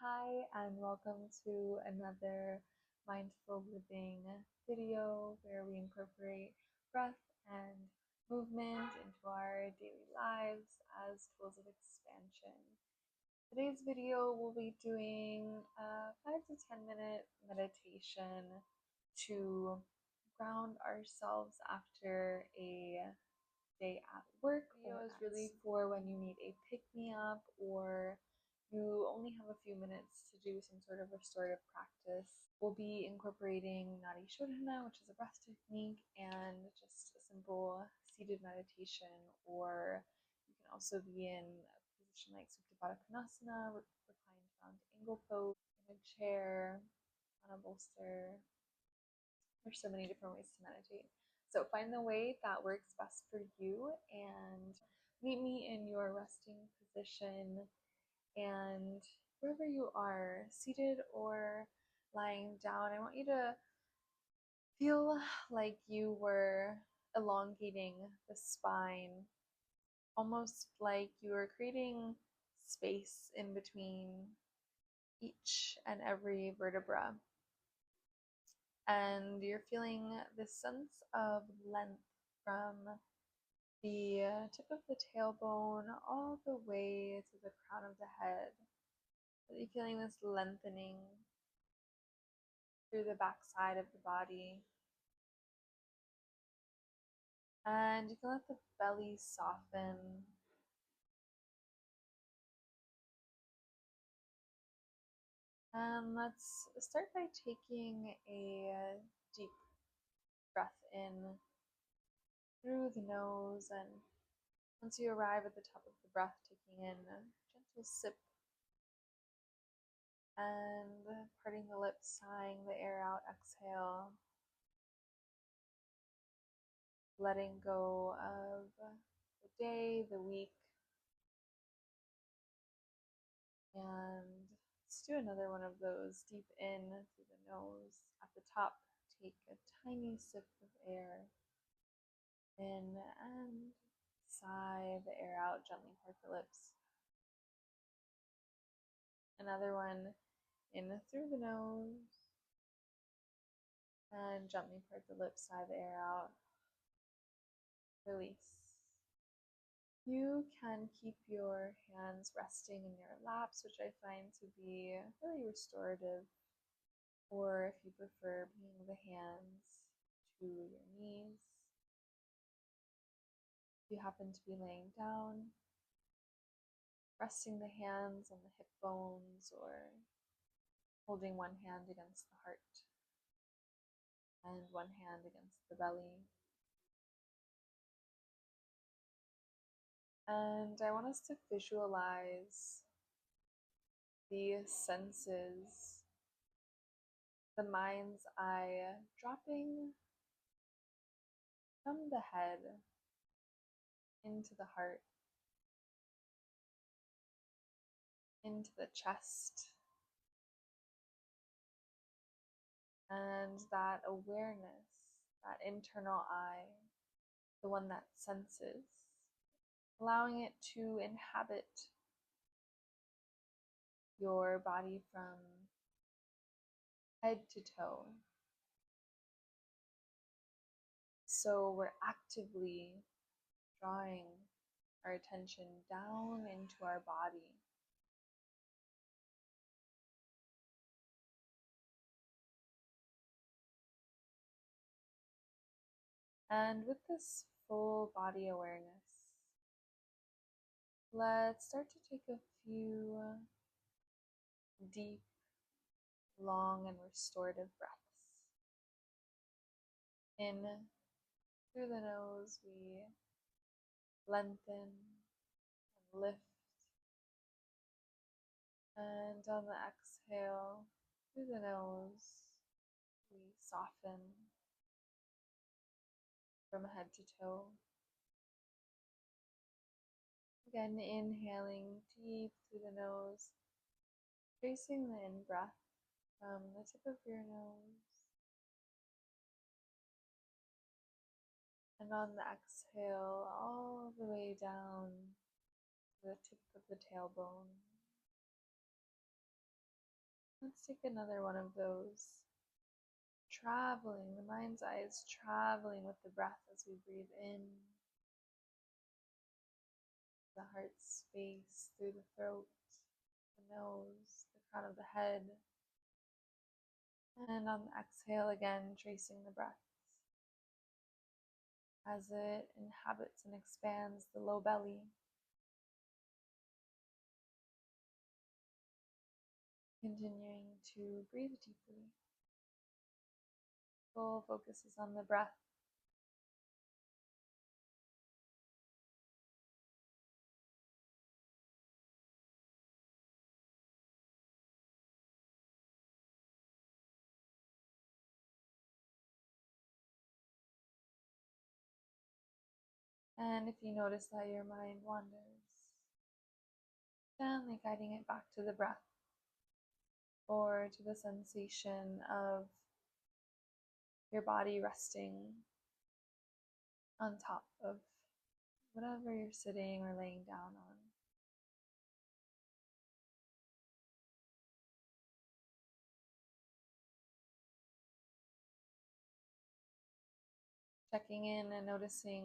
Hi, and welcome to another mindful living video where we incorporate breath and movement into our daily lives as tools of expansion. Today's video we'll be doing a 5 to 10 minute meditation to ground ourselves after a day at work. Video is really for when you need a pick-me-up or you only have a few minutes to do some sort of restorative practice. We'll be incorporating Nadi Shodhana, which is a breath technique, and just a simple seated meditation, or you can also be in a position like Supta Baddha Konasana, reclined round angle pose, in a chair, on a bolster. There's so many different ways to meditate. So find the way that works best for you and meet me in your resting position. And wherever you are, seated or lying down, I want you to feel like you were elongating the spine, almost like you were creating space in between each and every vertebra. And you're feeling this sense of length from the tip of the tailbone all the way to the crown of the head. Really feeling this lengthening through the back side of the body. And you can let the belly soften. And let's start by taking a deep breath in through the nose, and once you arrive at the top of the breath, taking in a gentle sip and parting the lips, sighing the air out, exhale, letting go of the day, the week, and let's do another one of those. Deep in through the nose. At the top, take a tiny sip of air in and sigh the air out, gently part the lips. Another one in through the nose and gently part the lips, sigh the air out, release. You can keep your hands resting in your laps, which I find to be really restorative, or if you prefer, bringing the hands to your knees. If you happen to be laying down, resting the hands on the hip bones or holding one hand against the heart and one hand against the belly. And I want us to visualize the senses, the mind's eye dropping from the head into the heart, into the chest, and that awareness, that internal eye, the one that senses, allowing it to inhabit your body from head to toe. So we're actively drawing our attention down into our body. And with this full body awareness, let's start to take a few deep, long, and restorative breaths. In through the nose, we lengthen and lift. And on the exhale, through the nose, we soften from head to toe. Again, inhaling deep through the nose, tracing the in-breath from the tip of your nose. And on the exhale, all the way down to the tip of the tailbone. Let's take another one of those. Traveling, the mind's eye is traveling with the breath as we breathe in the heart space, through the throat, the nose, the crown of the head. And on the exhale, again, tracing the breath as it inhabits and expands the low belly. Continuing to breathe deeply. Full focus is on the breath. And if you notice that your mind wanders, gently guiding it back to the breath or to the sensation of your body resting on top of whatever you're sitting or laying down on. Checking in and noticing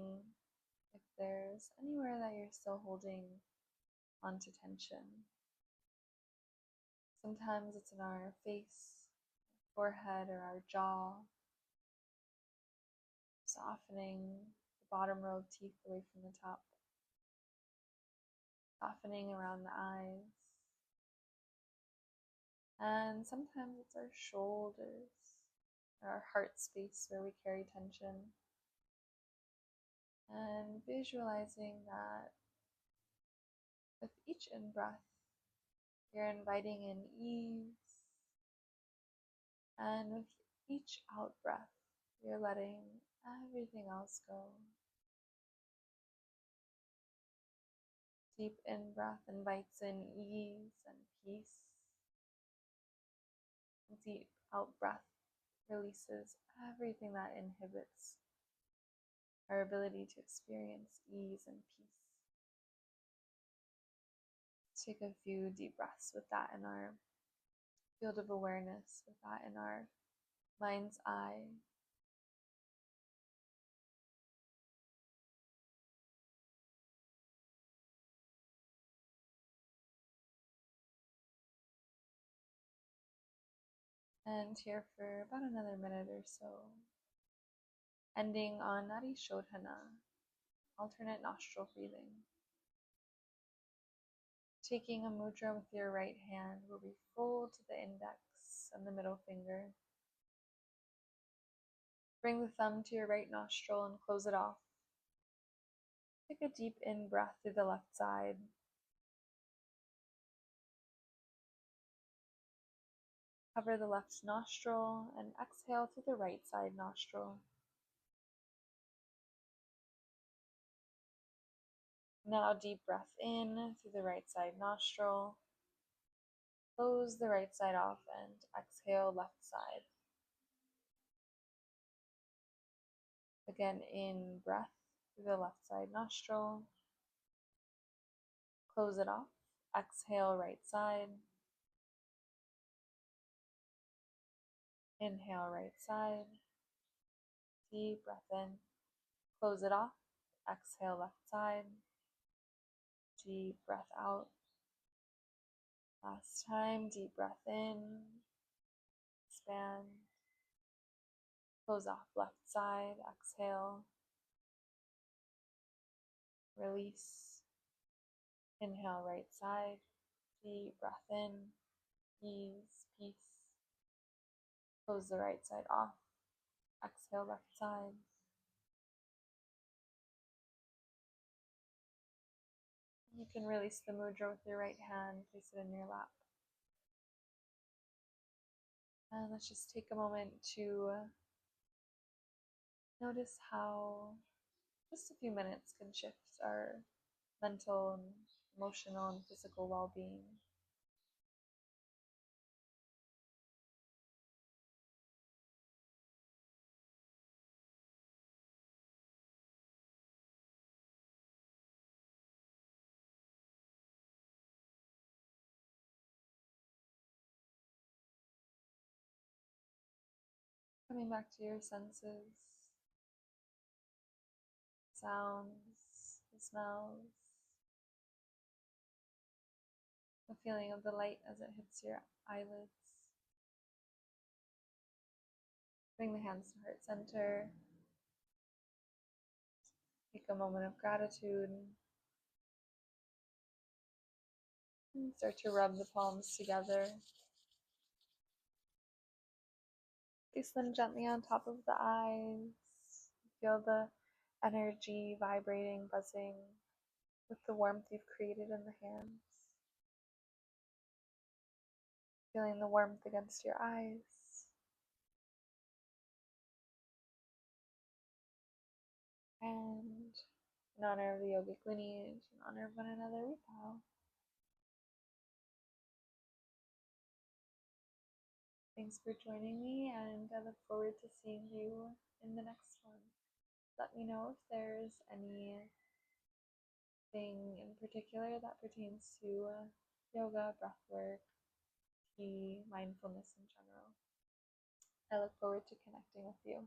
if there's anywhere that you're still holding onto tension. Sometimes it's in our face, forehead, or our jaw, softening the bottom row of teeth away from the top, softening around the eyes. And sometimes it's our shoulders, or our heart space where we carry tension. And visualizing that with each in-breath, you're inviting in ease, and with each out-breath, you're letting everything else go. Deep in-breath invites in ease and peace. Deep out-breath releases everything that inhibits our ability to experience ease and peace. Take a few deep breaths with that in our field of awareness, with that in our mind's eye. And here for about another minute or so, ending on Nadi Shodhana, alternate nostril breathing. Taking a mudra with your right hand where we fold the index and the middle finger. Bring the thumb to your right nostril and close it off. Take a deep in-breath through the left side. Cover the left nostril and exhale through the right side nostril. Now deep breath in through the right side nostril. Close the right side off and exhale left side. Again, in breath through the left side nostril. Close it off. Exhale right side. Inhale right side. Deep breath in. Close it off. Exhale left side. Deep breath out. Last time, deep breath in. Expand. Close off left side. Exhale. Release. Inhale right side. Deep breath in. Ease, peace. Close the right side off. Exhale left side. You can release the mudra with your right hand, place it in your lap. And let's just take a moment to notice how just a few minutes can shift our mental and emotional and physical well-being. Coming back to your senses, sounds, the smells, the feeling of the light as it hits your eyelids. Bring the hands to heart center. Take a moment of gratitude. And start to rub the palms together. Place them gently on top of the eyes. Feel the energy vibrating, buzzing with the warmth you've created in the hands. Feeling the warmth against your eyes. And in honor of the yogic lineage, in honor of one another, we bow. Thanks for joining me, and I look forward to seeing you in the next one. Let me know if there's anything in particular that pertains to yoga, breathwork, tea, mindfulness in general. I look forward to connecting with you.